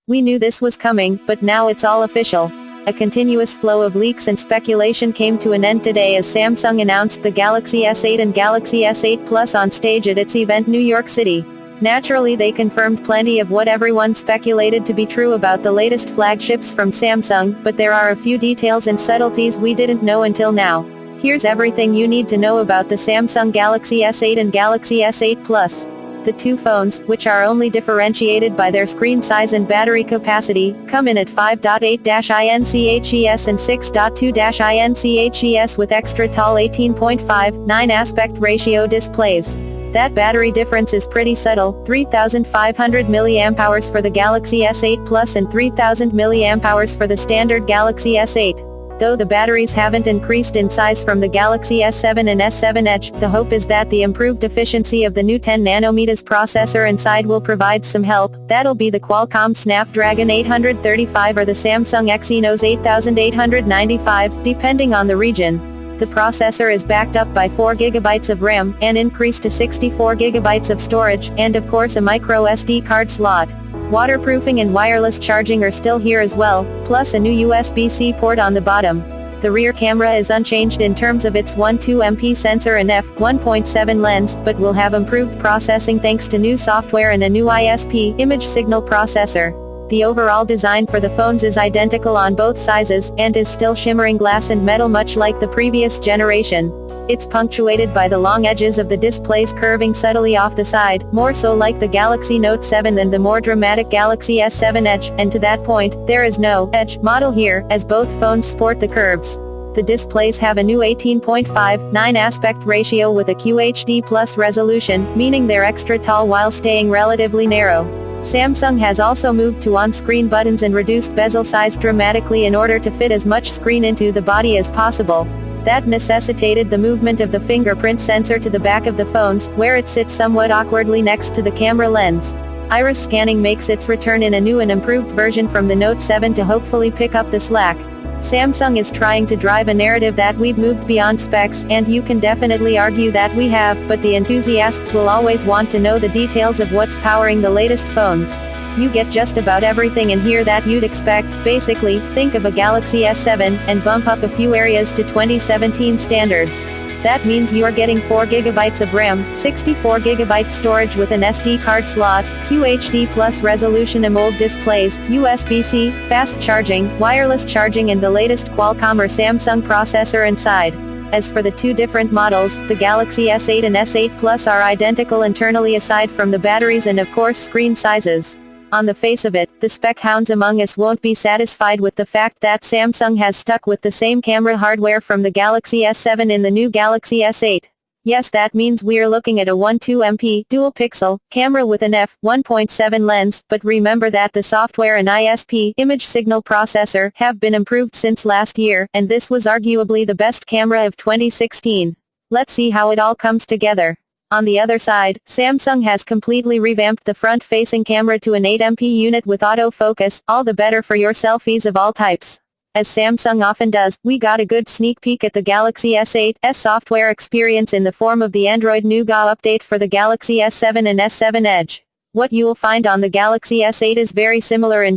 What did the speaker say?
We knew this was coming, but now it's all official. A continuous flow of leaks and speculation came to an end today as Samsung announced the Galaxy S8 and Galaxy S8 Plus on stage at its event New York City. Naturally, they confirmed plenty of what everyone speculated to be true about the latest flagships from Samsung, but there are a few details and subtleties we didn't know until now. Here's everything you need to know about the Samsung Galaxy S8 and Galaxy S8 Plus. The two phones, which are only differentiated by their screen size and battery capacity, come in at 5.8-inches and 6.2-inches with extra tall 18.5:9 aspect ratio displays. That battery difference is pretty subtle, 3,500 mAh for the Galaxy S8 Plus and 3,000 mAh for the standard Galaxy S8. Though the batteries haven't increased in size from the Galaxy S7 and S7 Edge, the hope is that the improved efficiency of the new 10nm processor inside will provide some help. That'll be the Qualcomm Snapdragon 835 or the Samsung Exynos 8895, depending on the region. The processor is backed up by 4GB of RAM, an increase to 64GB of storage, and of course a micro SD card slot. Waterproofing and wireless charging are still here as well, plus a new USB-C port on the bottom. The rear camera is unchanged in terms of its 12MP sensor and f1.7 lens, but will have improved processing thanks to new software and a new ISP image signal processor. The overall design for the phones is identical on both sizes, and is still shimmering glass and metal much like the previous generation. It's punctuated by the long edges of the displays curving subtly off the side, more so like the Galaxy Note 7 than the more dramatic Galaxy S7 Edge, and to that point, there is no Edge model here, as both phones sport the curves. The displays have a new 18.5:9 aspect ratio with a QHD+ resolution, meaning they're extra tall while staying relatively narrow. Samsung has also moved to on-screen buttons and reduced bezel size dramatically in order to fit as much screen into the body as possible. That necessitated the movement of the fingerprint sensor to the back of the phones, where it sits somewhat awkwardly next to the camera lens. Iris scanning makes its return in a new and improved version from the Note 7 to hopefully pick up the slack. Samsung is trying to drive a narrative that we've moved beyond specs, and you can definitely argue that we have, but the enthusiasts will always want to know the details of what's powering the latest phones. You get just about everything in here that you'd expect. Basically, think of a Galaxy S7, and bump up a few areas to 2017 standards. That means you're getting 4GB of RAM, 64GB storage with an SD card slot, QHD+ resolution AMOLED displays, USB-C, fast charging, wireless charging and the latest Qualcomm or Samsung processor inside. As for the two different models, the Galaxy S8 and S8 Plus are identical internally aside from the batteries and of course screen sizes. On the face of it, the spec hounds among us won't be satisfied with the fact that Samsung has stuck with the same camera hardware from the Galaxy S7 in the new Galaxy S8. Yes, that means we're looking at a 12MP dual-pixel camera with an f1.7 lens, but remember that the software and ISP image signal processor have been improved since last year, and this was arguably the best camera of 2016. Let's see how it all comes together. On the other side, Samsung has completely revamped the front-facing camera to an 8MP unit with autofocus, all the better for your selfies of all types. As Samsung often does, we got a good sneak peek at the Galaxy S8's software experience in the form of the Android Nougat update for the Galaxy S7 and S7 Edge. What you'll find on the Galaxy S8 is very similar in